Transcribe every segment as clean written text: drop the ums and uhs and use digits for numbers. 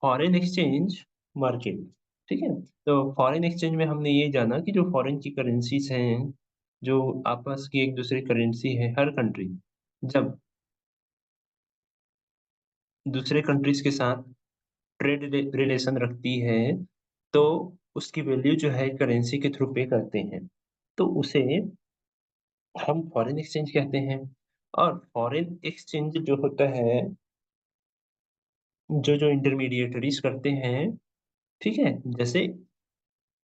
Foreign exchange market. ठीक है, तो फॉरेन एक्सचेंज में हमने ये जाना कि जो फॉरेन की करेंसीज हैं, जो आपस की एक दूसरे करेंसी है, हर कंट्री जब दूसरे कंट्रीज के साथ ट्रेड रिलेशन रखती है, तो उसकी वैल्यू जो है करेंसी के थ्रू पे करते हैं, तो उसे हम फॉरेन एक्सचेंज कहते हैं। और फॉरेन एक्सचेंज जो होता है, जो इंटरमीडिएटरीज करते हैं, ठीक है, जैसे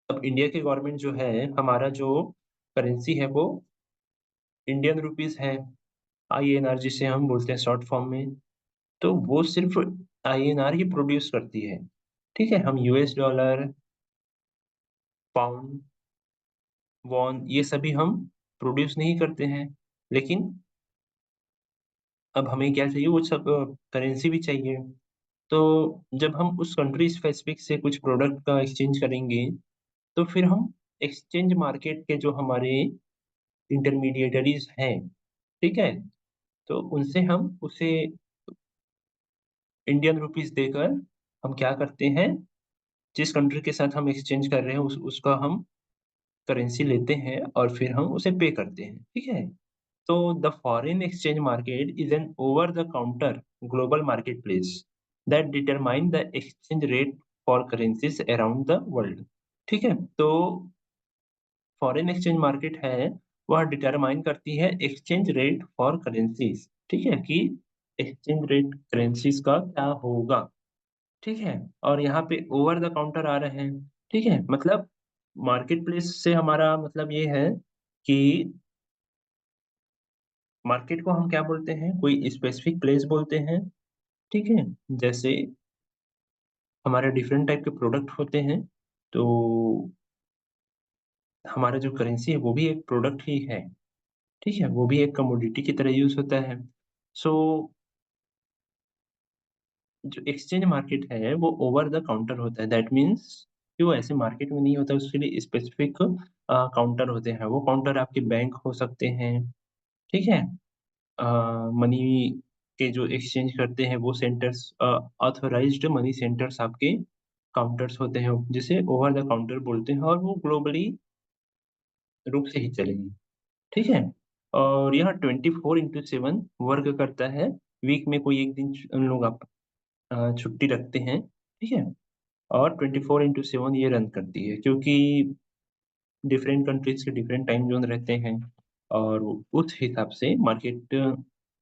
अब इंडिया की गवर्नमेंट जो है, हमारा जो करेंसी है वो इंडियन रुपीस है, आईएनआर जिसे हम बोलते हैं शॉर्ट फॉर्म में। तो वो सिर्फ आईएनआर ही प्रोड्यूस करती है। ठीक है, हम यूएस डॉलर, पाउंड, वॉन ये सभी हम प्रोड्यूस नहीं करते हैं। लेकिन अब हमें क्या चाहिए, वो सब करेंसी भी चाहिए। तो जब हम उस कंट्री स्पेसिफिक से कुछ प्रोडक्ट का एक्सचेंज करेंगे, तो फिर हम एक्सचेंज मार्केट के जो हमारे इंटरमीडिएटरीज हैं, ठीक है, तो उनसे हम उसे इंडियन रुपीस देकर हम क्या करते हैं, जिस कंट्री के साथ हम एक्सचेंज कर रहे हैं उसका हम करेंसी लेते हैं और फिर हम उसे पे करते हैं। ठीक है, तो the foreign exchange market is an over the counter global market place that determine the exchange rate for currencies around the world. ठीक है, तो फॉरेन एक्सचेंज मार्केट है, वह डिटरमाइन करती है एक्सचेंज रेट फॉर करेंसीज। ठीक है, कि एक्सचेंज रेट करेंसीज का क्या होगा। ठीक है, और यहाँ पे ओवर द काउंटर आ रहे हैं। ठीक है, मतलब मार्केट प्लेस से हमारा मतलब ये है कि मार्केट को हम क्या बोलते हैं, कोई स्पेसिफिक प्लेस बोलते हैं। ठीक है, जैसे हमारे डिफरेंट टाइप के प्रोडक्ट होते हैं, तो हमारा जो करेंसी है वो भी एक प्रोडक्ट ही है। ठीक है, वो भी एक कमोडिटी की तरह यूज होता है। सो जो एक्सचेंज मार्केट है वो ओवर द काउंटर होता है। दैट मीन्स कि वो ऐसे मार्केट में नहीं होता, उसके लिए स्पेसिफिक काउंटर होते हैं। वो काउंटर आपके बैंक हो सकते हैं। ठीक है, मनी के जो एक्सचेंज करते हैं वो सेंटर्स, ऑथोराइज्ड मनी सेंटर्स आपके काउंटर्स होते हैं, जिसे ओवर द काउंटर बोलते हैं, और वो ग्लोबली रूप से ही चलेंगे। ठीक है, और यह 24/7 वर्क करता है। वीक में कोई एक दिन उन लोग आप छुट्टी रखते हैं। ठीक है, और 24/7 ये रन करती है, क्योंकि डिफरेंट कंट्रीज के डिफरेंट टाइम जोन रहते हैं, और वो उस हिसाब से मार्केट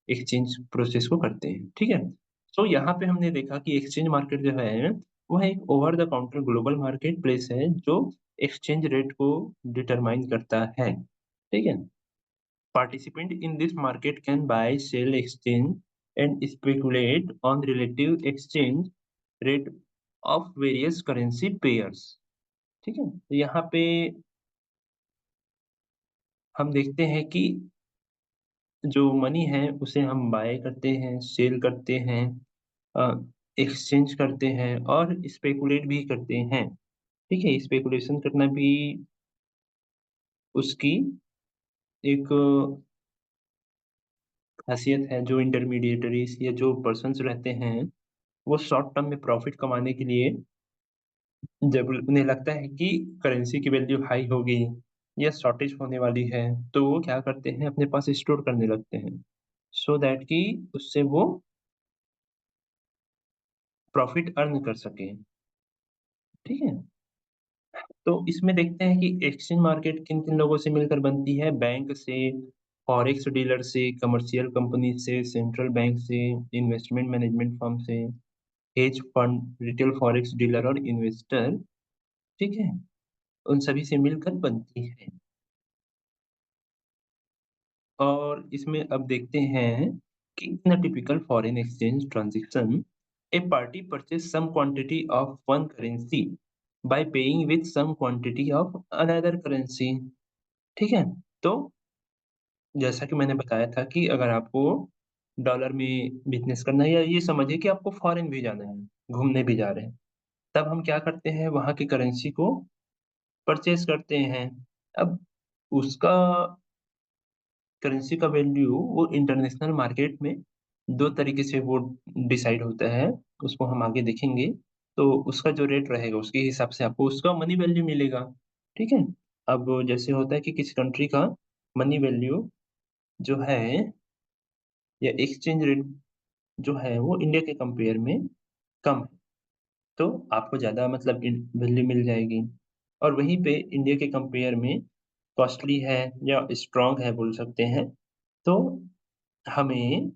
एक्सचेंज प्रोसेस को करते हैं। ठीक है, तो यहाँ पे हमने देखा कि एक्सचेंज मार्केट जो है वह एक over the counter global market place है, जो एक्सचेंज रेट को डिटरमाइन करता है। ठीक है, participant in this market can buy sale exchange and speculate on relative exchange rate of various currency pairs. ठीक है, तो यहाँ पे हम देखते हैं कि जो मनी है उसे हम बाय करते हैं, सेल करते हैं, एक्सचेंज करते हैं और स्पेकुलेट भी करते हैं। ठीक है, स्पेकुलेशन करना भी उसकी एक खासियत है। जो इंटरमीडिएटरीज या जो पर्सन्स रहते हैं, वो शॉर्ट टर्म में प्रॉफिट कमाने के लिए, जब उन्हें लगता है कि करेंसी की वैल्यू हाई होगी या शॉर्टेज होने वाली है, तो वो क्या करते हैं, अपने पास स्टोर करने लगते हैं, सो दैट कि उससे वो प्रॉफिट अर्न कर सकें। ठीक है, तो इसमें देखते हैं कि एक्सचेंज मार्केट किन किन लोगों से मिलकर बनती है। बैंक से, फॉरेक्स डीलर से, कमर्शियल कंपनी से, सेंट्रल बैंक से, इन्वेस्टमेंट मैनेजमेंट फर्म से, hedge fund, retail forex dealer और इन्वेस्टर। ठीक है, उन सभी से मिलकर बनती है। और इसमें अब देखते हैं कि in a typical foreign exchange transaction, a party purchase some quantity of one currency by paying with some quantity of another currency. ठीक है, तो जैसा कि मैंने बताया था कि अगर आपको डॉलर में बिजनेस करना है, या ये समझिए कि आपको फॉरेन भी जाना है, घूमने भी जा रहे हैं, तब हम क्या करते हैं, वहाँ की करेंसी को परचेज करते हैं। अब उसका करेंसी का वैल्यू वो इंटरनेशनल मार्केट में 2 तरीके से वो डिसाइड होता है, उसको हम आगे देखेंगे। तो उसका जो रेट रहेगा उसके हिसाब से आपको उसका मनी वैल्यू मिलेगा, ठीक है? अब जैसे होता है कि किसी कंट्री का मनी वैल्यू जो है या एक्सचेंज रेट जो है वो इंडिया के कंपेयर में कम है, तो आपको ज़्यादा मतलब इन वैल्यू मिल जाएगी। और वहीं पे इंडिया के कंपेयर में कॉस्टली है या स्ट्रॉन्ग है बोल सकते हैं, तो हमें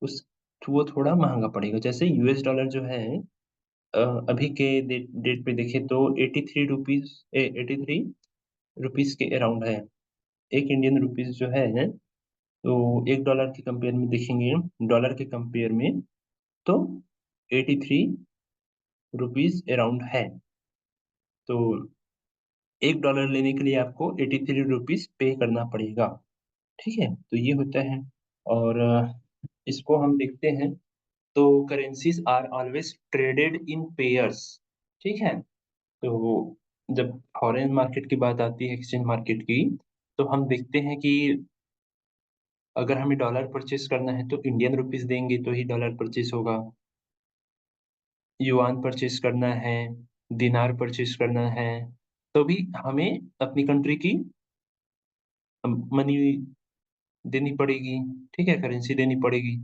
उस वो थोड़ा महँगा पड़ेगा। जैसे यूएस डॉलर जो है अ, अभी के डेट डेट पे देखें तो 83 रुपीज़ 83 रुपीज़ के अराउंड है। 1 इंडियन रुपीज़ जो है, तो 1 डॉलर के कंपेयर में देखेंगे डॉलर के कंपेयर में तो 83 रुपीज़ अराउंड है। तो 1 डॉलर लेने के लिए आपको 83 रुपीज़ पे करना पड़ेगा, ठीक है? तो ये होता है और इसको हम देखते हैं तो currencies are always traded in pairs, ठीक है? तो जब फॉरेन मार्केट की बात आती है एक्सचेंज मार्केट की, तो हम देखते हैं कि अगर हमें डॉलर परचेज़ करना है तो इंडियन रुपीज़ देंगे तो ही डॉलर परचेज़ होगा। युआन परचेज़ करना है, दिनार परचेज़ करना है, तो भी हमें अपनी कंट्री की मनी देनी पड़ेगी, ठीक है? करेंसी देनी पड़ेगी।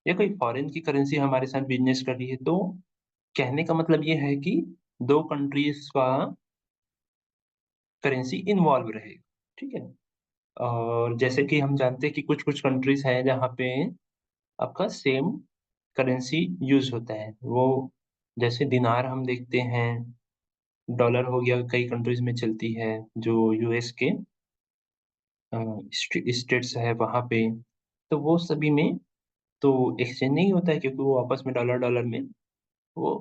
या कोई फॉरेन की करेंसी हमारे साथ बिज़नेस कर रही है, तो कहने का मतलब ये है कि 2 कंट्रीज़ का करेंसी इन्वॉल्व रहेगा, ठीक है? और जैसे कि हम जानते हैं कि कुछ-कुछ कंट्रीज़ हैं जहाँ पे आपका सेम करेंसी यूज़ होता है। वो जैसे दिनार हम देखते हैं, डॉलर हो गया कई कंट्रीज़ में चलती है, जो यूएस के अ, स्टेट्स है वहाँ पे, तो वो सभी में तो एक्सचेंज नहीं होता है क्योंकि वो आपस में डॉलर-डॉलर में वो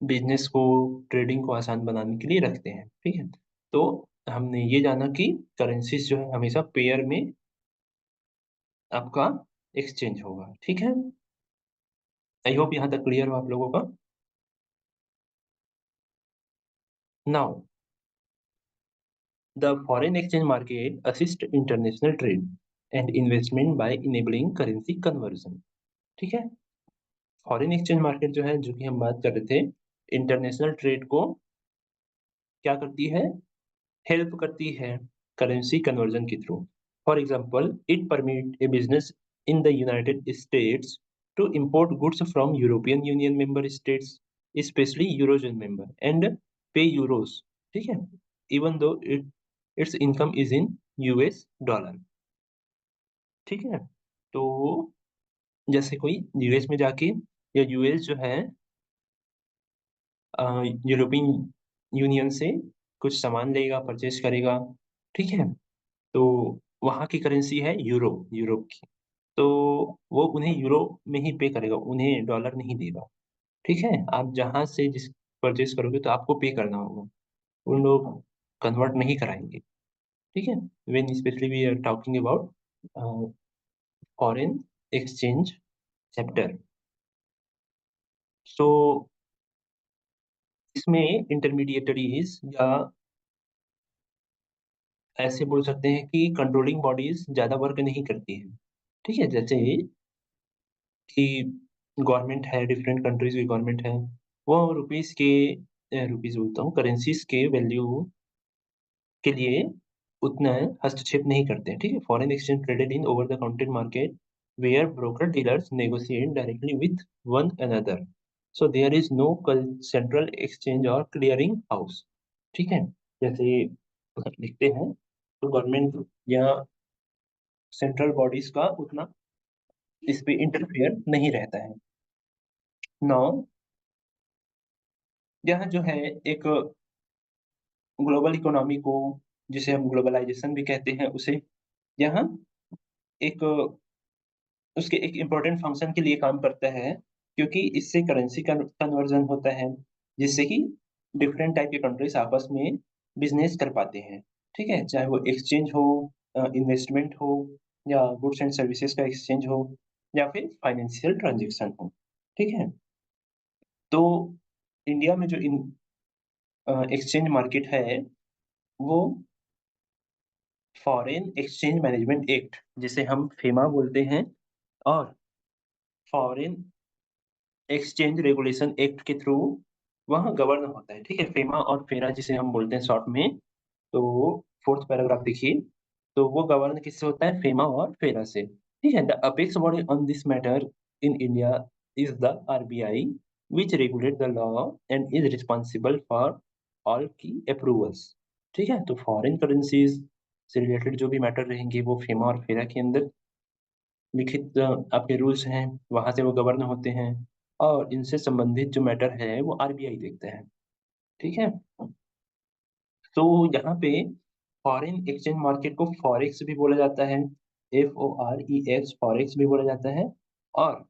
बिज़नेस को, ट्रेडिंग को आसान बनाने के लिए रखते हैं, ठीक है? तो हमने ये जाना कि करेंसीज़ जो है हमेशा पेयर में आपका एक्सचेंज होगा, ठीक है? आई होप यहाँ तक क्लियर हो आप लोगों का। Now the foreign exchange market assists international trade and investment by enabling currency conversion, ठीक है? फॉरेन एक्सचेंज मार्केट जो है, जो कि हम बात कर रहे थे, इंटरनेशनल ट्रेड को क्या करती है? हेल्प करती है करेंसी कन्वर्जन के थ्रू। For example, it permit a business in the United States to import goods from European Union member states, especially Eurozone member, and pay euros, ठीक है? Even though its income is in US dollar, ठीक है? तो जैसे कोई US में जाके या यूएस जो है यूरोपियन यूनियन से कुछ सामान लेगा, परचेज़ करेगा, ठीक है? तो वहाँ की करेंसी है यूरो, यूरोप की। तो वो उन्हें यूरो में ही पे करेगा, उन्हें डॉलर नहीं देगा, ठीक है? आप जहाँ से जिस परचेज़ करोगे तो आपको पे करना होगा, उन लोग कन्वर्ट नहीं कराएँगे, ठीक है? When specially we are talking about a, foreign exchange chapter. So इसमें इंटरमीडिएटरीज़ या ऐसे बोल सकते हैं कि कंट्रोलिंग बॉडीज़ ज़्यादा वर्क नहीं करती हैं, ठीक है? जैसे कि गवर्नमेंट है, डिफरेंट कंट्रीज़ की गवर्नमेंट है, वो रुपीज़ बोलता हूँ, करेंसीज़ के वैल्यू के लिए उतना हस्तक्षेप नहीं करते हैं, ठीक है? Foreign exchange traded in over the counter market where broker dealers negotiate directly with one another. So there is no कल सेंट्रल एक्सचेंज और क्लियरिंग हाउस, ठीक है? जैसे लिखते हैं, तो गवर्नमेंट या सेंट्रल बॉडीज़ का उतना इस पे इंटरफेयर नहीं रहता है। नाउ यह जो है एक ग्लोबल इकोनॉमी को, जिसे हम ग्लोबलाइज़ेशन भी कहते हैं उसे, यह एक उसके एक इम्पोर्टेंट फंक्शन के लिए काम करता है, क्योंकि इससे करेंसी कन्वर्जन होता है, जिससे कि डिफरेंट टाइप के कंट्रीज़ आपस में बिज़नेस कर पाते हैं, ठीक है? चाहे वो एक्सचेंज हो, इन्वेस्टमेंट हो या गुड्स एंड सर्विसेज़ का एक्सचेंज हो या फिर फाइनेंशियल ट्रांज़ैक्शन हो, ठीक है? तो इंडिया में जो एक्सचेंज मार्केट है, वो फॉरेन एक्सचेंज मैनेजमेंट एक्ट जिसे हम फेमा बोलते हैं और फॉरेन एक्सचेंज रेगुलेशन एक्ट के थ्रू वहाँ गवर्न होता है, ठीक है? फेमा और फेरा जिसे हम बोलते हैं शॉर्ट में, तो 4th पैराग्राफ देखिए, तो वो गवर्न किससे होता है? फेमा और फेरा से, ठीक है? The apex body on this matter in India is the RBI which regulate the law and is responsible for all की अप्रूवल्स, ठीक है? तो फॉरेन करेंसीज़ से रिलेटेड जो भी मैटर रहेंगे वो फेमा और फेरा के अंदर लिखित आपके रूल्स हैं, वहाँ से वो गवर्न होते हैं और इनसे संबंधित जो मैटर है वो आरबीआई देखता है, ठीक है? तो यहाँ पे फॉरेन एक्सचेंज मार्केट को फॉरेक्स भी बोला जाता है, FOREX फॉरेक्स भी बोला जाता है और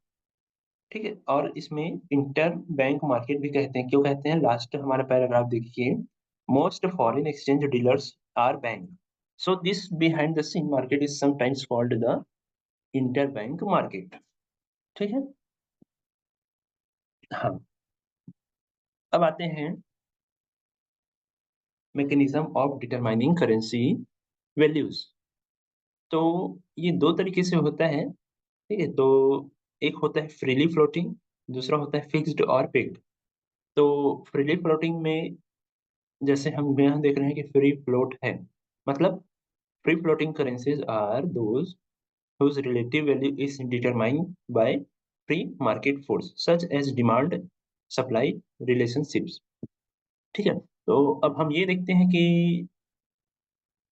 ठीक है? और इसमें इंटर बैंक मार्केट भी कहते हैं, क्यों कहते हैं? लास्ट हमारा पैराग्राफ देखिए, most foreign exchange dealers are bank, so this behind the scene market is sometimes called the inter bank market, ठीक है? हाँ, अब आते हैं mechanism of determining currency values. तो ये 2 तरीके से होता है, ठीक है? तो एक होता है फ्रीली फ्लोटिंग, दूसरा होता है फिक्स्ड और पेग्ड। तो फ्रीली फ्लोटिंग में जैसे हम यहाँ देख रहे हैं कि फ्री फ्लोट है, मतलब free floating currencies are those whose relative value is determined by free market force such as demand supply relationships, ठीक है? तो अब हम ये देखते हैं कि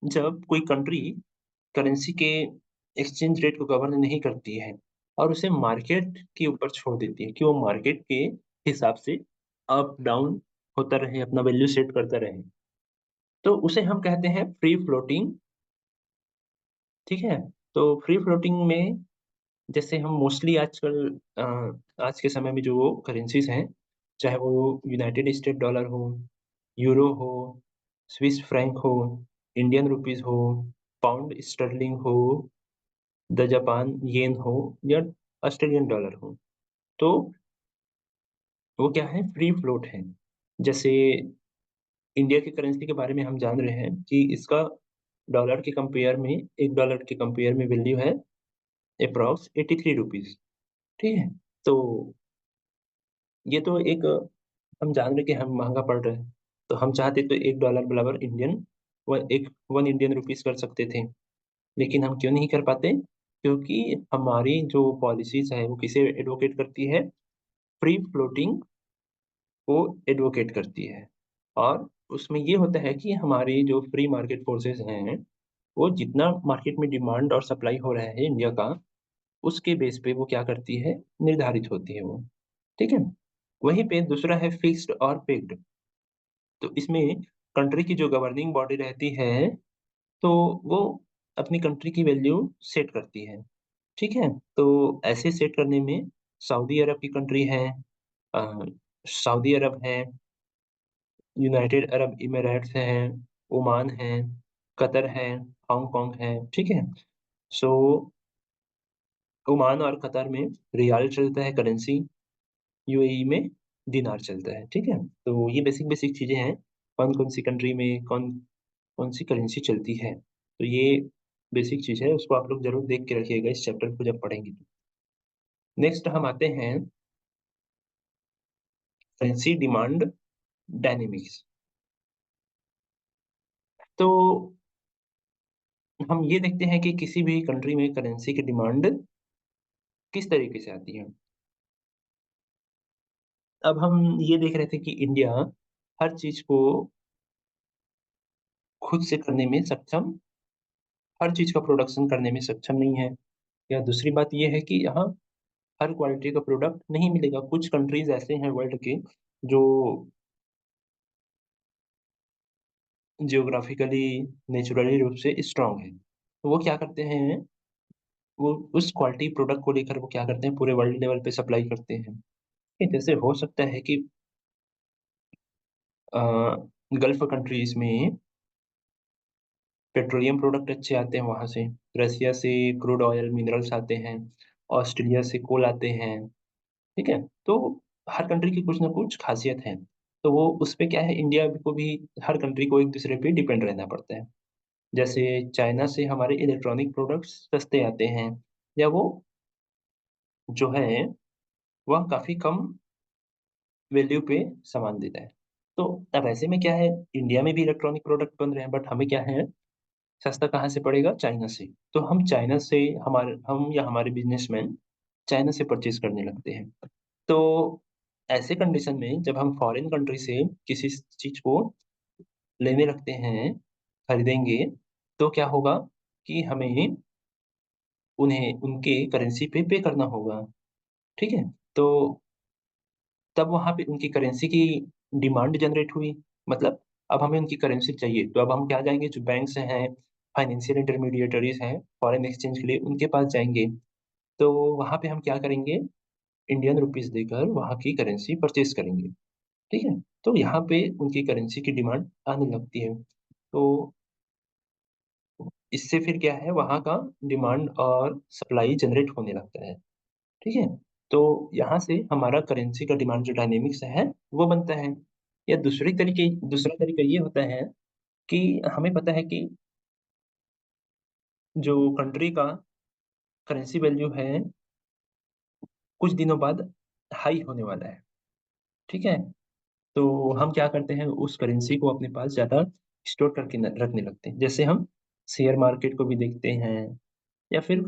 जब कोई कंट्री करेंसी के एक्सचेंज रेट को गवर्न नहीं करती है और उसे मार्केट के ऊपर छोड़ देती है कि वो मार्केट के हिसाब से अप डाउन होता रहे, अपना वैल्यू सेट करता रहे, तो उसे हम कहते हैं फ्री फ्लोटिंग, ठीक है? तो फ्री फ्लोटिंग में जैसे हम मोस्टली आजकल आज के समय में जो करेंसीज़ हैं, चाहे वो यूनाइटेड स्टेट डॉलर हो, यूरो हो, स्विस फ्रैंक हो, इंडियन रुपीज़ हो, पाउंड स्टर्लिंग हो, द जापान येन हो या ऑस्ट्रेलियन डॉलर हो, तो वो क्या है? फ्री फ्लोट है। जैसे इंडिया की करेंसी के बारे में हम जान रहे हैं कि इसका डॉलर के कंपेयर में $1 के कंपेयर में वैल्यू है एप्रॉक्स 83 रुपीज़, ठीक है? तो ये तो एक हम जान रहे हैं कि हम महँगा पड़ रहा है, तो हम चाहते तो $1 बराबर इंडियन व एक 1 इंडियन रुपीज़ कर सकते थे, लेकिन हम क्यों नहीं कर पाते? क्योंकि हमारी जो पॉलिसीज़ है वो किसे एडवोकेट करती है? फ्री फ्लोटिंग को एडवोकेट करती है और उसमें ये होता है कि हमारी जो फ्री मार्केट फोर्सेज़ हैं, वो जितना मार्केट में डिमांड और सप्लाई हो रहा है इंडिया का, उसके बेस पे वो क्या करती है? निर्धारित होती है वो, ठीक है? वहीं पे दूसरा है फिक्स्ड और पेग्ड। तो इसमें कंट्री की जो गवर्निंग बॉडी रहती है, तो वो अपनी कंट्री की वैल्यू सेट करती है, ठीक है? तो ऐसे सेट करने में सऊदी अरब की कंट्री है, अ, सऊदी अरब है, यूनाइटेड अरब इमिरेट्स हैं, ओमान है, कतर है, हांगकांग है, ठीक है? सो ओमान और कतर में रियाल चलता है करेंसी, यूएई में दिनार चलता है, ठीक है? तो ये बेसिक-बेसिक चीज़ें हैं, कौन-कौन सी कंट्री में कौन-सी करेंसी चलती है। तो ये बेसिक चीज़ है, उसको आप लोग ज़रूर देख के रखिएगा इस चैप्टर को जब पढ़ेंगे तो। नेक्स्ट हम आते हैं करेंसी डिमांड डायनामिक्स। तो हम ये देखते हैं कि किसी भी कंट्री में करेंसी की डिमांड किस तरीके से आती है। अब हम ये देख रहे थे कि इंडिया हर चीज़ को खुद से करने में सक्षम हर चीज़ का प्रोडक्शन करने में सक्षम नहीं है। या दूसरी बात ये है कि यहाँ हर क्वालिटी का प्रोडक्ट नहीं मिलेगा। कुछ कंट्रीज़ ऐसे हैं वर्ल्ड के जो जियोग्राफिकली, नेचुरली रूप से स्ट्रॉन्ग हैं। तो वो क्या करते हैं, वो उस क्वालिटी प्रोडक्ट को लेकर वो क्या करते हैं, पूरे वर्ल्ड लेवल पे सप्लाई करते हैं। ठीक, जैसे हो सकता है कि अ, गल्फ कंट्रीज़ में पेट्रोलियम प्रोडक्ट अच्छे आते हैं वहाँ से, रसिया से क्रूड ऑयल, मिनरल्स आते हैं, ऑस्ट्रेलिया से कोल आते हैं, ठीक है? तो हर कंट्री की कुछ ना कुछ ख़ासियत है। तो वो उसपे क्या है, इंडिया को भी हर कंट्री को एक-दूसरे पे डिपेंड रहना पड़ता है। जैसे चाइना से हमारे इलेक्ट्रॉनिक प्रोडक्ट्स सस्ते आते हैं या वो जो है वह काफ़ी कम वैल्यू पे सामान देता है। तो अब ऐसे में क्या है, इंडिया में भी इलेक्ट्रॉनिक प्रोडक्ट बन रहे हैं, बट हमें क्या है, सस्ता कहाँ से पड़ेगा? चाइना से। तो हम चाइना से हम या हमारे बिज़नेसमैन चाइना से परचेज़ करने लगते हैं। तो ऐसे कंडीशन में जब हम फॉरेन कंट्री से किसी चीज़ को लेने लगते हैं, खरीदेंगे, तो क्या होगा कि हमें उन्हें उनके करेंसी पे करना होगा, ठीक है? तो तब वहाँ पे उनकी करेंसी की डिमांड जनरेट हुई, मतलब अब हमें उनकी करेंसी चाहिए, तो अब हम क्या जाएँगे, जो बैंक्स हैं, फाइनेंशियल इंटरमीडिएटरीज़ हैं, फॉरेन एक्सचेंज के लिए उनके पास जाएँगे। तो वहाँ पे हम क्या करेंगे, इंडियन रुपीज़ देकर वहाँ की करेंसी परचेज़ करेंगे, ठीक है? तो यहाँ पे उनकी करेंसी की डिमांड आने लगती है। तो इससे फिर क्या है, वहाँ का डिमांड और सप्लाई जनरेट होने लगता है, ठीक है? तो यहाँ से हमारा करेंसी का डिमांड जो डायनामिक्स है, वो बनता है। या दूसरा तरीका ये होता है कि हमें पता है कि जो कंट्री का करेंसी वैल्यू है, कुछ दिनों बाद हाई होने वाला है, ठीक है? तो हम क्या करते हैं, उस करेंसी को अपने पास ज़्यादा स्टोर करके रखने लगते हैं। जैसे हम शेयर मार्केट को भी देखते हैं, या फिर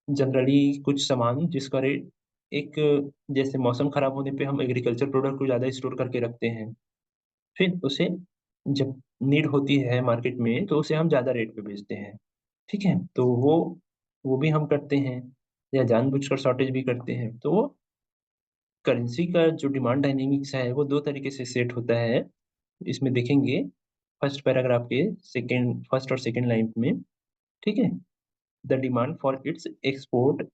जनरली कुछ सामान जिसका रेट एक, जैसे मौसम खराब होने पे हम एग्रीकल्चर प्रोडक्ट को ज़्यादा स्टोर करके रखते हैं। फिर उसे जब नीड होती है मार्केट में, तो उसे हम ज़्यादा रेट पे बेचते हैं, ठीक है? तो वो भी हम करते हैं, या जानबूझकर शॉर्टेज भी करते हैं। तो वो करेंसी का जो डिमांड डायनामिक्स है, वो 2 तरीके से सेट होता है। इसमें देखेंगे फर्स्ट पैराग्राफ के सेकंड फर्स्ट और सेकंड लाइन में, ठीक है? The demand for its export,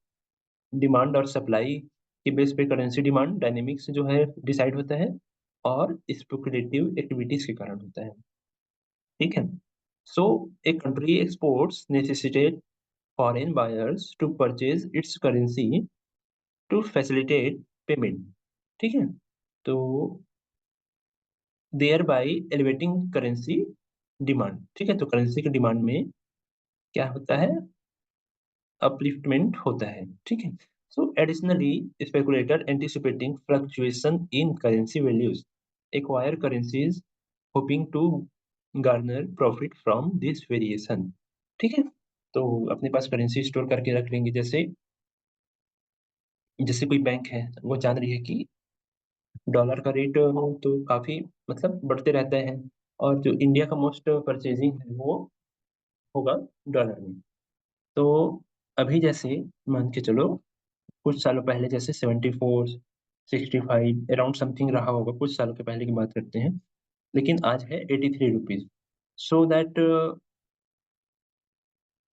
demand और सप्लाई के बेस पे करेंसी डिमांड डायनामिक्स जो है डिसाइड होता है, और स्पेक्युलेटिव एक्टिविटीज़ के कारण होता है, ठीक है? So a country exports necessitate foreign buyers to purchase its currency to facilitate payment, ठीक है? तो thereby elevating currency demand, ठीक है? तो करेंसी की डिमांड में क्या होता है, अपलिफ्टमेंट होता है, ठीक है? So additionally, speculator anticipating fluctuation in currency values acquire currencies hoping to garner profit from this variation, ठीक है? तो अपने पास करेंसी स्टोर करके रख लेंगे, जैसे जैसे कोई बैंक है, वो जान रही है कि डॉलर का रेट तो काफ़ी मतलब बढ़ते रहता है, और जो इंडिया का मोस्ट परचेज़िंग है, वो होगा डॉलर में। तो अभी जैसे मान के चलो, कुछ सालों पहले जैसे 74, 65 अराउंड समथिंग रहा होगा, कुछ सालों के पहले की बात करते हैं, लेकिन आज है ₹83। सो दैट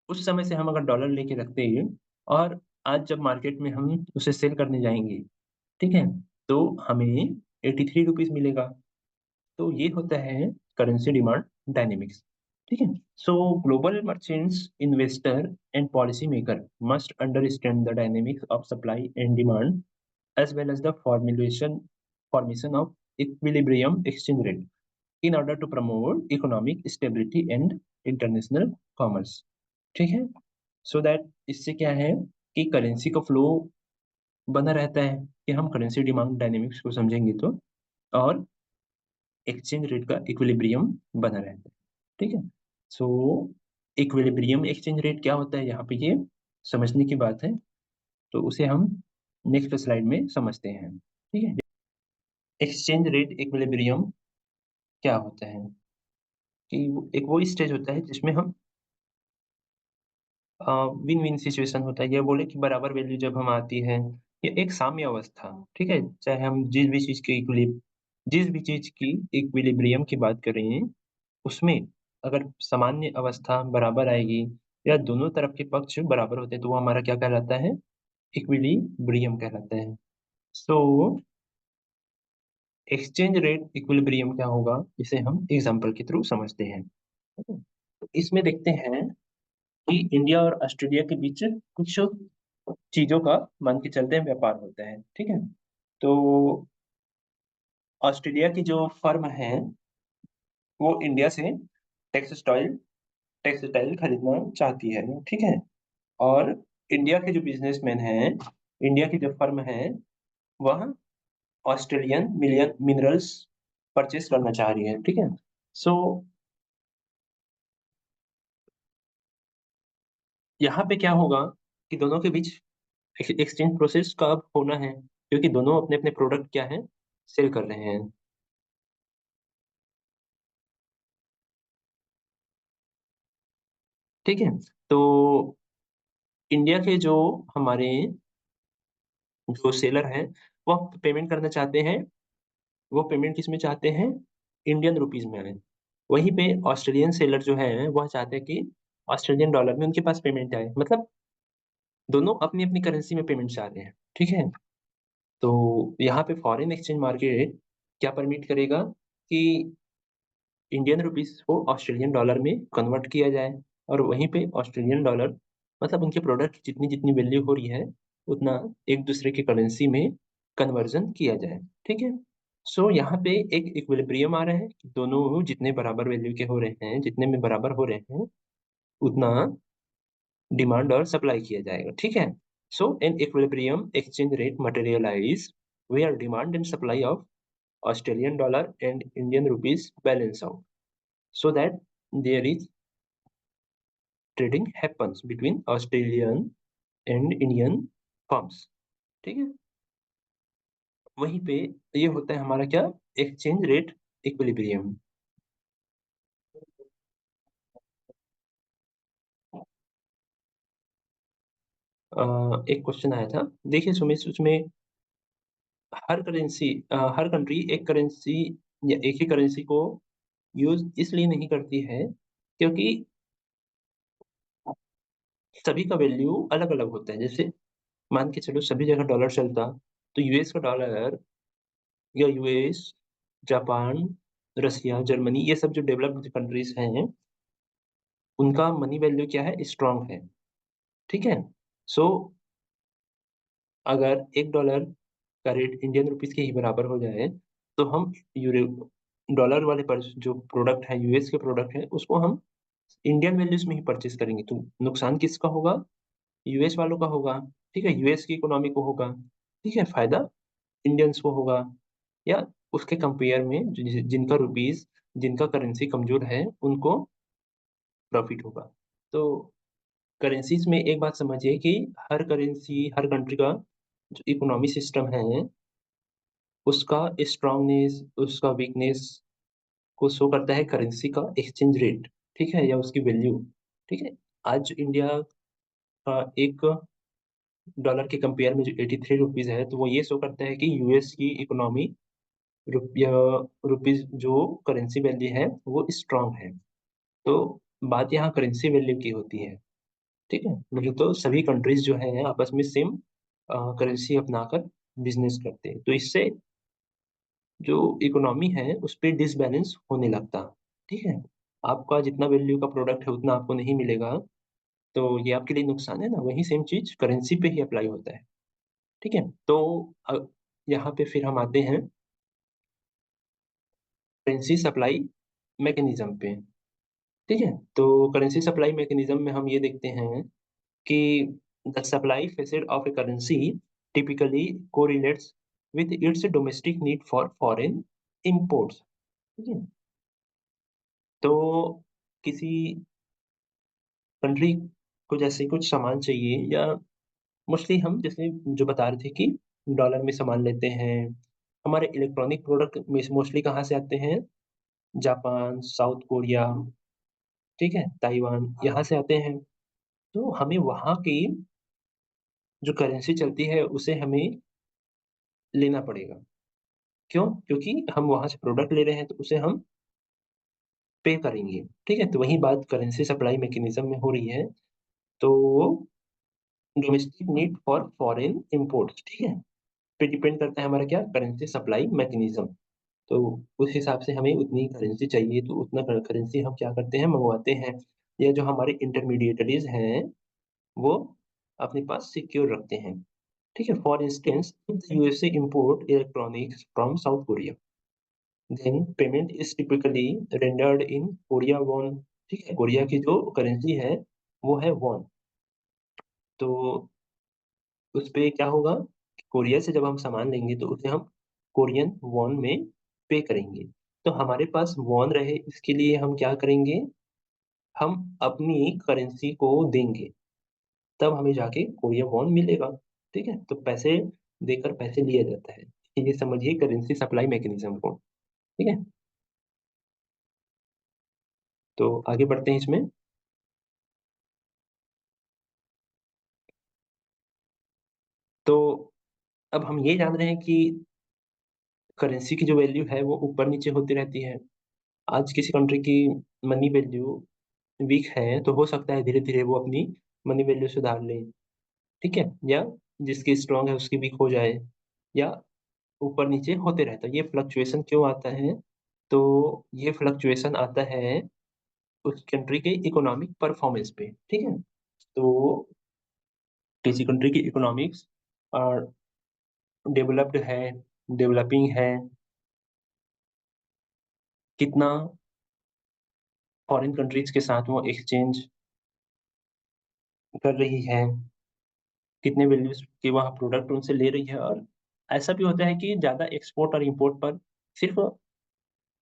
उस समय से हम अगर डॉलर लेके रखते हैं, और आज जब मार्केट में हम उसे सेल करने जाएँगे, ठीक है? तो हमें ₹83 मिलेगा। तो ये होता है करेंसी डिमांड डायनामिक्स, ठीक है? सो global merchants, investor and policy maker must understand the dynamics of supply and demand as well as the formation of equilibrium exchange rate in order to promote economic stability and international commerce, ठीक है? So that इससे क्या है कि currency का flow बना रहता है, कि हम करेंसी डिमांड डायनामिक्स को समझेंगे तो, और एक्सचेंज रेट का इक्विलिब्रियम बना रहता है, ठीक है? सो इक्विलिब्रियम एक्सचेंज रेट क्या होता है, यहाँ पे ये समझने की बात है, तो उसे हम नेक्स्ट स्लाइड में समझते हैं, ठीक है? एक्सचेंज रेट इक्विलिब्रियम क्या होता है, कि वो स्टेज होता है जिसमें हम विन-विन सिचुएशन होता है, या बोले कि बराबर वैल्यू जब हम आती है, या एक साम्य अवस्था, ठीक है? चाहे हम जिस भी चीज़ की इक्विलिब्रियम की बात करें, उसमें अगर सामान्य अवस्था बराबर आएगी, या दोनों तरफ के पक्ष बराबर होते हैं, तो वो हमारा क्या कहलाता है? इक्विलिब्रियम कहलाता है। सो एक्सचेंज रेट इक्विलिब्रियम क्या होगा, इसे हम एग्ज़ाम्पल के थ्रू समझते हैं। ठीक है? तो इसमें देखते हैं कि इंडिया और ऑस्ट्रेलिया के बीच कुछ चीज़ों का मान के चलते हैं व्यापार होता है, ठीक है? तो ऑस्ट्रेलिया की जो फर्म है, वो इंडिया से टेक्सटाइल टेक्सटाइल खरीदना चाहती है, ठीक है? और इंडिया के जो बिज़नेसमैन हैं, इंडिया की जो फर्म है, वह ऑस्ट्रेलियन मिलियन मिनरल्स परचेज करना चाह रही है, ठीक है? सो यहाँ पे क्या होगा कि दोनों के बीच एक्सचेंज प्रोसेस कब होना है, क्योंकि दोनों अपने-अपने प्रोडक्ट क्या हैं, सेल कर रहे हैं, ठीक है? तो इंडिया के जो हमारे जो सेलर हैं, वह पेमेंट करना चाहते हैं, वो पेमेंट किसमें चाहते हैं? इंडियन रुपीज़ में आए। वहीं पे ऑस्ट्रेलियन सेलर जो हैं, वह चाहते हैं कि ऑस्ट्रेलियन डॉलर में उनके पास पेमेंट आए। मतलब दोनों अपनी-अपनी करेंसी में पेमेंट चाह रहे हैं, ठीक है? तो यहाँ पे फॉरेन एक्सचेंज मार्केट क्या परमिट करेगा कि इंडियन रुपीस को ऑस्ट्रेलियन डॉलर में कन्वर्ट किया जाए और वहीं पे ऑस्ट्रेलियन डॉलर मतलब उनके प्रोडक्ट की जितनी-जितनी वैल्यू हो रही है, उतना एक दूसरे की करेंसी में कन्वर्जन किया जाए, ठीक है? सो यहाँ पे एक इक्विलिब्रियम आ रहा है कि दोनों जितने बराबर वैल्यू के हो रहे हैं, जितने में बराबर हो रहे हैं, उतना डिमांड और सप्लाई किया जाएगा, ठीक है? So an equilibrium exchange rate materialize where demand and supply of Australian dollar and Indian rupees balance out so that there is trading happens between Australian and Indian firms, ठीक है? वहीं पे ये होता है हमारा क्या? Exchange rate equilibrium. एक क्वेश्चन आया था, देखिए सुमित उसमें हर कंट्री एक करेंसी या एक ही करेंसी को यूज़ इसलिए नहीं करती है क्योंकि सभी का वैल्यू अलग-अलग होता है। जैसे मान के चलो सभी जगह डॉलर चलता, तो यूएस का डॉलर या यूएस, जापान, रसिया, जर्मनी ये सब जो डेवलप्ड कंट्रीज़ हैं, उनका मनी वैल्यू क्या है? स्ट्रॉन्ग है, ठीक है? सो अगर $1 का रेट इंडियन रुपीज़ के ही बराबर हो जाए, तो हम यूरो डॉलर वाले जो प्रोडक्ट है, यूएस के प्रोडक्ट है, उसको हम इंडियन वैल्यूज़ में ही परचेज़ करेंगे, तो नुकसान किसका होगा? यूएस वालों का होगा, ठीक है? यूएस की इकोनॉमी को होगा, ठीक है? फ़ायदा इंडियंस को होगा या उसके कंपेयर में जिनका करेंसी कमज़ोर है, उनको प्रॉफ़िट होगा। तो करेंसीज़ में एक बात समझिए कि हर कंट्री का जो इकोनॉमी सिस्टम है, उसका स्ट्रॉन्गनेस, उसका वीकनेस को शो करता है करेंसी का एक्सचेंज रेट, ठीक है? या उसकी वैल्यू, ठीक है? आज इंडिया का $1 के कंपेयर में जो ₹83 है, तो वो ये शो करता है कि यूएस की इकोनॉमी रुपया रुपीज़ जो करेंसी वैल्यू है, वो स्ट्रॉन्ग है। तो बात यहाँ करेंसी वैल्यू की होती है, ठीक है? नहीं तो सभी कंट्रीज़ जो हैं आपस में सेम करेंसी अपनाकर बिज़नेस करते हैं। तो इससे जो इकोनॉमी है उस पे डिसबैलेंस होने लगता, ठीक है? आपका जितना वैल्यू का प्रोडक्ट है उतना आपको नहीं मिलेगा, तो ये आपके लिए नुकसान है ना? वही सेम चीज़ करेंसी पे ही अप्लाई होता है, ठीक है? तो अ, यहाँ पे फिर हम आते हैं करेंसी सप्लाई मैकेनिज़्म पे, ठीक है? तो करेंसी सप्लाई मैकेनिज़्म में हम ये देखते हैं कि the supply facet of a currency typically correlates with its domestic need for foreign imports, ठीक है? तो किसी कंट्री को जैसे कुछ सामान चाहिए या मोस्टली हम जैसे जो बता रहे थे कि डॉलर में सामान लेते हैं, हमारे इलेक्ट्रॉनिक प्रोडक्ट में मोस्टली कहाँ से आते हैं? जापान, साउथ कोरिया, ठीक है? ताइवान यहाँ से आते हैं। तो हमें वहाँ की जो करेंसी चलती है उसे हमें लेना पड़ेगा। क्यों? क्योंकि हम वहाँ से प्रोडक्ट ले रहे हैं तो उसे हम पे करेंगे, ठीक है? तो वही बात करेंसी सप्लाई मैकेनिज़्म में हो रही है। तो domestic need for foreign imports, ठीक है? पे डिपेंड करता है हमारा क्या? Currency supply mechanism. तो उस हिसाब से हमें उतनी करेंसी चाहिए तो उतना करेंसी हम क्या करते हैं मँगवाते हैं या जो हमारे इंटरमीडिएटरीज़ हैं, वो अपने पास सिक्योर रखते हैं, ठीक है? For instance if USA import electronics from South Korea then payment is typically rendered in Korea won, ठीक है? कोरिया की जो करेंसी है, वो है वॉन। तो उसपे क्या होगा? कोरिया से जब हम सामान लेंगे तो उसे हम कोरियन वॉन में पे करेंगे। तो हमारे पास वॉन रहे इसके लिए हम क्या करेंगे, हम अपनी करेंसी को देंगे, तब हमें जाके कोरिया वॉन मिलेगा, ठीक है? तो पैसे देकर पैसे लिया जाता है। ये समझिए करेंसी सप्लाई मैकेनिज़्म को, ठीक है? तो आगे बढ़ते हैं इसमें। तो अब हम ये जान रहे हैं कि करेंसी की जो वैल्यू है वो ऊपर-नीचे होती रहती है। आज किसी कंट्री की मनी वैल्यू वीक है, तो हो सकता है धीरे-धीरे वो अपनी मनी वैल्यू सुधार ले, ठीक है? या जिसकी स्ट्रॉन्ग है उसकी वीक हो जाए या ऊपर-नीचे होते रहता है। ये फ्लक्चुएशन क्यों आता है? तो ये फ्लक्चुएशन आता है उस कंट्री के इकोनॉमिक परफॉर्मेंस पे, ठीक है? तो किसी कंट्री की इकोनॉमिक्स अ, डेवलप्ड है, डेवलपिंग है, कितना फॉरेन कंट्रीज़ के साथ वो एक्सचेंज कर रही है, कितने वैल्यूज़ के वहाँ प्रोडक्ट उनसे ले रही है और ऐसा भी होता है कि ज़्यादा एक्सपोर्ट और इम्पोर्ट पर सिर्फ़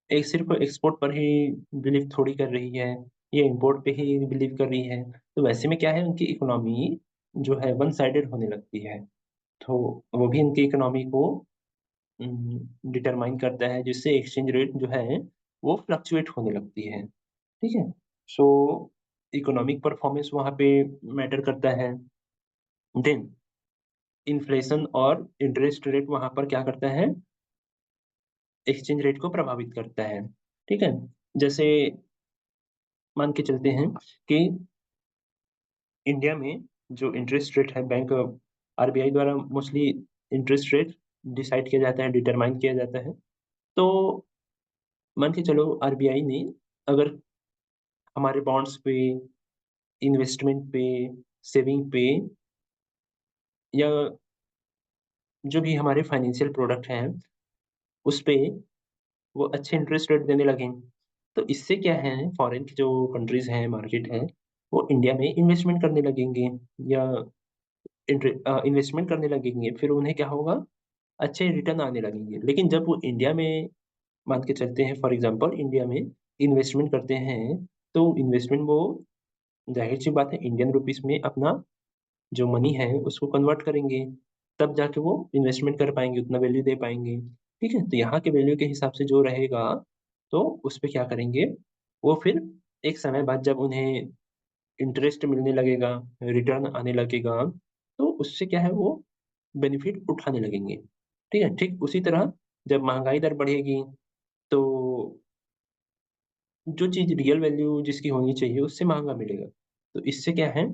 सिर्फ़ एक्सपोर्ट पर ही बिलीव थोड़ी कर रही है, ये इम्पोर्ट पे ही बिलीव कर रही है। तो वैसे में क्या है उनकी इकोनॉमी जो है वन साइडेड होने लगती है। तो वो भी उनकी इकोनॉमी को डिटरमाइन करता है जिससे एक्सचेंज रेट जो है वो फ्लक्चुएट होने लगती है। ठीक है? सो इकोनॉमिक परफॉर्मेंस वहाँ पे मैटर करता है। देन इन्फ्लेशन और इंटरेस्ट रेट वहाँ पर क्या करता है, एक्सचेंज रेट को प्रभावित करता है। ठीक है? जैसे मान के चलते हैं कि इंडिया में जो इंटरेस्ट रेट है बैंक आरबीआई द्वारा मोस्टली इंटरेस्ट रेट डिसाइड किया जाता है, डिटरमाइन किया जाता है। तो मान के चलो आरबीआई ने अगर हमारे बॉन्ड्स पे, इन्वेस्टमेंट पे, सेविंग पे या जो भी हमारे फाइनेंशियल प्रोडक्ट हैं, उस पे वो अच्छे इंटरेस्ट रेट देने लगें। तो इससे क्या है फॉरेन की जो कंट्रीज़ हैं, मार्केट है, वो इंडिया में इन्वेस्टमेंट करने लगेंगे या इन्वेस्टमेंट करने लगेंगे। फिर उन्हें क्या होगा, अच्छे रिटर्न आने लगेंगे। लेकिन जब वो इंडिया में मान के चलते हैं फॉर एग्ज़ाम्पल इंडिया में इन्वेस्टमेंट करते हैं, तो इन्वेस्टमेंट वो ज़ाहिर-सी बात है इंडियन रुपीज़ में अपना जो मनी है उसको कन्वर्ट करेंगे, तब जाके वो इन्वेस्टमेंट कर पाएँगे, उतना वैल्यू दे पाएँगे, ठीक है? तो यहाँ के वैल्यू के हिसाब से जो रहेगा, तो उसपे क्या करेंगे, वो फिर एक समय बाद जब उन्हें इंटरेस्ट मिलने लगेगा, रिटर्न आने लगेगा, तो उससे क्या है वो बेनिफिट उठाने लगेंगे, ठीक है? ठीक उसी तरह जब महँगाई दर बढ़ेगी, तो जो चीज़ रियल वैल्यू जिसकी होनी चाहिए उससे महँगा मिलेगा। तो इससे क्या है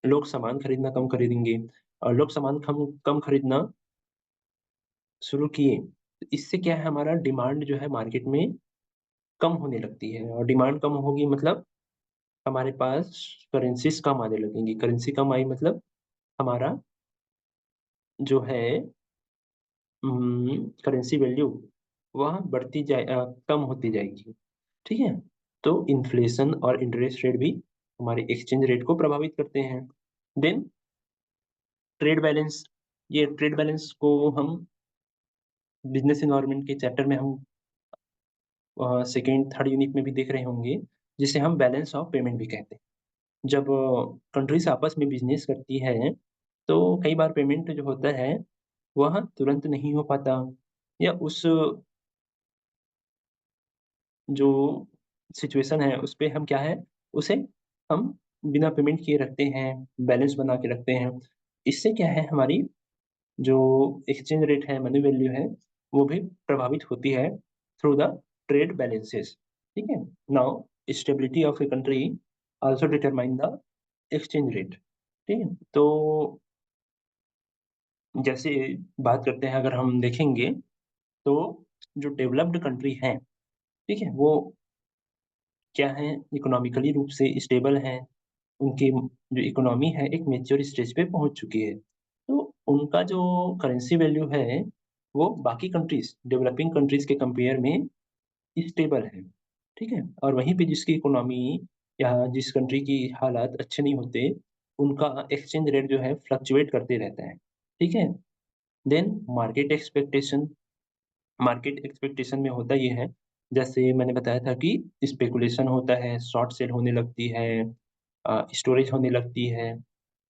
लोग सामान खरीदना कम खरीदेंगे और लोग सामान कम खरीदना शुरू किए, तो इससे क्या है हमारा डिमांड जो है मार्केट में कम होने लगती है और डिमांड कम होगी मतलब हमारे पास करेंसीज़ कम आने लगेंगी। करेंसी कम आई मतलब हमारा जो है करेंसी वैल्यू वह कम होती जाएगी, ठीक है? तो इन्फ्लेशन और इंटरेस्ट रेट भी हमारे एक्सचेंज रेट को प्रभावित करते हैं। देन ट्रेड बैलेंस, ये ट्रेड बैलेंस को हम बिज़नेस एनवायरनमेंट के चैप्टर में हम सेकंड, थर्ड यूनिट में भी देख रहे होंगे, जिसे हम बैलेंस ऑफ पेमेंट भी कहते हैं। जब कंट्रीज़ आपस में बिज़नेस करती हैं, तो कई बार पेमेंट जो होता है, वह तुरंत नहीं हो पाता या उस जो सिचुएशन है, उस पे हम क्या है, उसे हम बिना पेमेंट किए रखते हैं, बैलेंस बना के रखते हैं। इससे क्या है हमारी जो एक्सचेंज रेट है, मनी वैल्यू है, वो भी प्रभावित होती है थ्रू द ट्रेड बैलेंसेस, ठीक है? Now stability of a country also determine the exchange rate, ठीक है? तो जैसे बात करते हैं अगर हम देखेंगे, तो जो डेवलप्ड कंट्री हैं, ठीक है? वो क्या हैं, इकोनॉमिकली रूप से स्टेबल हैं, उनकी जो इकोनॉमी है एक मैच्योर स्टेज पे पहुँच चुकी है। तो उनका जो करेंसी वैल्यू है, वो बाकी कंट्रीज़, डेवलपिंग कंट्रीज़ के कंपेयर में स्टेबल है, ठीक है? और वहीं पे जिसकी इकोनॉमी या जिस कंट्री की हालात अच्छे नहीं होते, उनका एक्सचेंज रेट जो है फ्लक्चुएट करते रहता है, ठीक है? देन मार्केट एक्सपेक्टेशन में होता ये है, जैसे मैंने बताया था कि स्पेकुलेशन होता है, शॉर्ट सेल होने लगती है, स्टोरेज होने लगती है,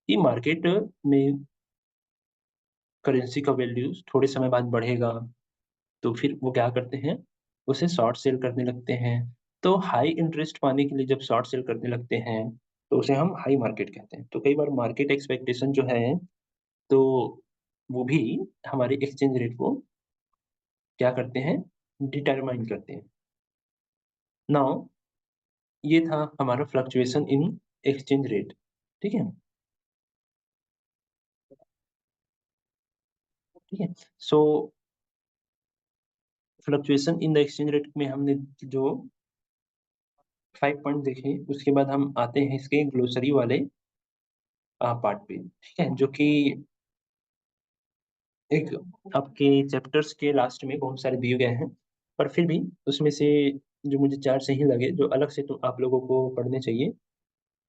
कि मार्केट में करेंसी का वैल्यू थोड़े समय बाद बढ़ेगा, तो फिर वो क्या करते हैं, उसे शॉर्ट सेल करने लगते हैं। तो हाई इंटरेस्ट पाने के लिए जब शॉर्ट सेल करने लगते हैं, तो उसे हम हाई मार्केट कहते हैं। तो कई बार मार्केट एक्सपेक्टेशन जो है, तो वो भी हमारे एक्सचेंज रेट को क्या करते हैं, डिटरमाइन करते हैं। नाउ ये था हमारा फ्लक्चुएशन इन एक्सचेंज रेट, ठीक है? ठीक है? So fluctuation in the exchange rate में हमने जो 5 पॉइंट देखे, उसके बाद हम आते हैं इसके ग्लोसरी वाले पार्ट पे, ठीक है? जो कि एक आपके चैप्टर्स के लास्ट में बहुत सारे दिए गए हैं, पर फिर भी उसमें से जो मुझे 4 सही लगे, जो अलग से तो आप लोगों को पढ़ने चाहिए।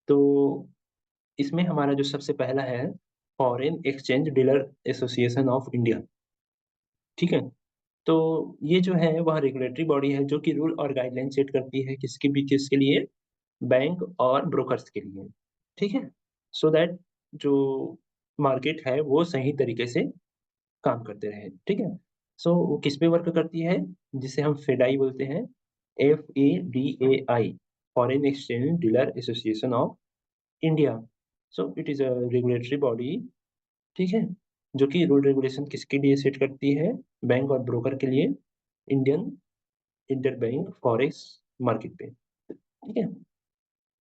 तो इसमें हमारा जो सबसे पहला है, foreign exchange dealer association of India, ठीक है? तो ये जो है वह रेगुलेटरी बॉडी है जो कि रूल और गाइडलाइन सेट करती है किसके लिए? बैंक और ब्रोकर्स के लिए, ठीक है? सो दैट जो मार्केट है वो सही तरीके से काम करते रहे, ठीक है? सो वो किस पे वर्क करती है? जिसे हम फेडाई बोलते हैं, FEDAI, foreign exchange dealer association of India. So it is a regulatory body, ठीक है? जो कि रूल रेगुलेशन किसके लिए सेट करती है? बैंक और ब्रोकर के लिए, इंडियन इंटरबैंक फॉरेक्स मार्केट पे, ठीक है?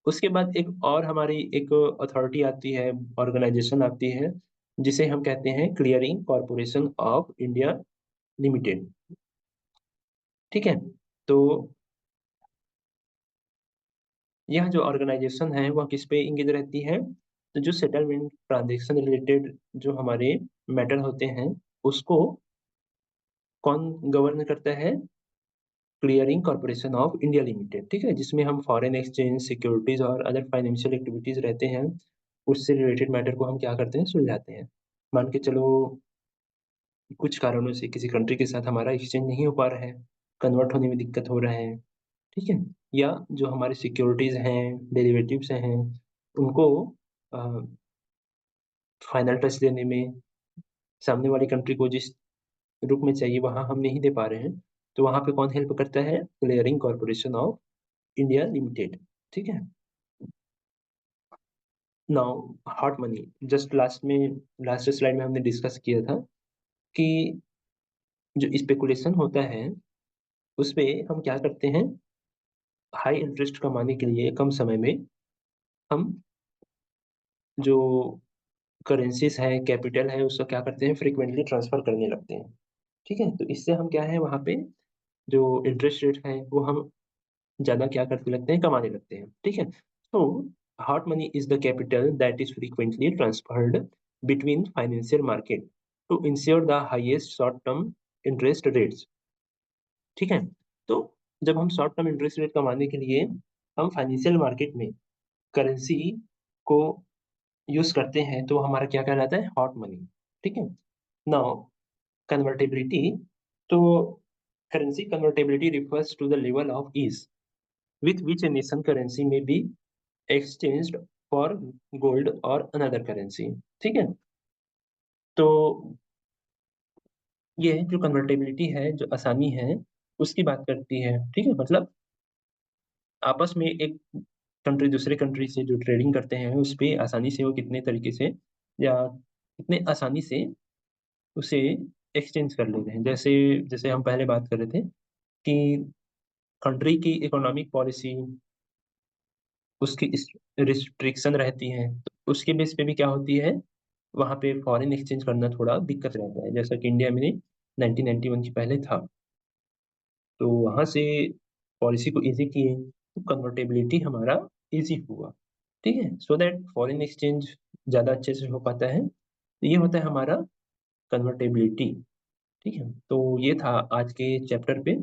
उसके बाद एक और हमारी एक अथॉरिटी आती है, ऑर्गेनाइजेशन आती है, जिसे हम कहते हैं clearing corporation of India limited, ठीक है? तो यह जो ऑर्गेनाइजेशन है वह किस पे एंगेज रहती है? तो जो सेटलमेंट ट्रांज़ैक्शन रिलेटेड जो हमारे मैटर होते हैं, उसको कौन गवर्न करता है? Clearing corporation of India limited, ठीक है? जिसमें हम फॉरेन एक्सचेंज, सिक्योरिटीज़ और अदर फाइनेंशियल एक्टिविटीज़ रहते हैं, उससे रिलेटेड मैटर को हम क्या करते हैं? सुलझाते हैं। मान के चलो कुछ कारणों से किसी कंट्री के साथ हमारा एक्सचेंज नहीं हो पा रहा है, कन्वर्ट होने में दिक्कत हो रहा है, ठीक है? या जो हमारी सिक्योरिटीज़ हैं, डेरिवेटिव्स हैं, उनको अ, फाइनल टच देने में सामने वाली कंट्री को जिस रूप में चाहिए वहाँ हम नहीं दे पा रहे हैं, तो वहाँ पे कौन हेल्प करता है? Clearing corporation of India limited, ठीक है? Now hot money, just last slide में हमने डिस्कस किया था कि जो स्पेकुलेशन होता है, उसपे हम क्या करते हैं? हाई इंटरेस्ट कमाने के लिए कम समय में हम जो करेंसीज़ है, कैपिटल है, उसको क्या करते हैं? फ्रीक्वेंटली ट्रांसफर करने लगते हैं, ठीक है? तो इससे हम क्या है वहाँ पे जो इंटरेस्ट रेट है, वो हम ज़्यादा क्या करने लगते हैं? कमाने लगते हैं, ठीक है? तो hot money is the capital that is frequently transferred between financial market to ensure the highest short term interest rates, ठीक है? तो जब हम शॉर्ट टर्म इंटरेस्ट रेट कमाने के लिए हम फाइनेंशियल मार्केट में करेंसी को यूज़ करते हैं, तो हमारा क्या कहलाता है? हॉट मनी, ठीक है? नाउ कन्वर्टिबिलिटी, तो currency convertibility refers to the level of ease with which a nation currency may be exchanged for gold or another currency, ठीक है? तो ये जो कन्वर्टिबिलिटी है, जो आसानी है, उसकी बात करती है, ठीक है? मतलब आपस में एक कंट्री दूसरे कंट्री से जो ट्रेडिंग करते हैं, उसपे आसानी से वो कितने तरीके से या कितने आसानी से उसे एक्सचेंज कर लेते हैं। जैसे जैसे हम पहले बात कर रहे थे कि कंट्री की इकोनॉमिक पॉलिसी, उसकी इस रिस्ट्रिक्शन रहती हैं, तो उसके बेस पे भी क्या होती है, वहाँ पे फॉरेन एक्सचेंज करना थोड़ा दिक्कत रहता है। जैसा कि इंडिया में 1991 के पहले था, तो वहाँ से पॉलिसी को ईज़ी किए, तो कन्वर्टेबिलिटी हमारा ईज़ी हुआ, ठीक है? सो दैट फॉरेन एक्सचेंज ज़्यादा अच्छे से हो पाता है। तो ये होता है हमारा कन्वर्टेबिलिटी, ठीक है? तो ये था आज के चैप्टर पे।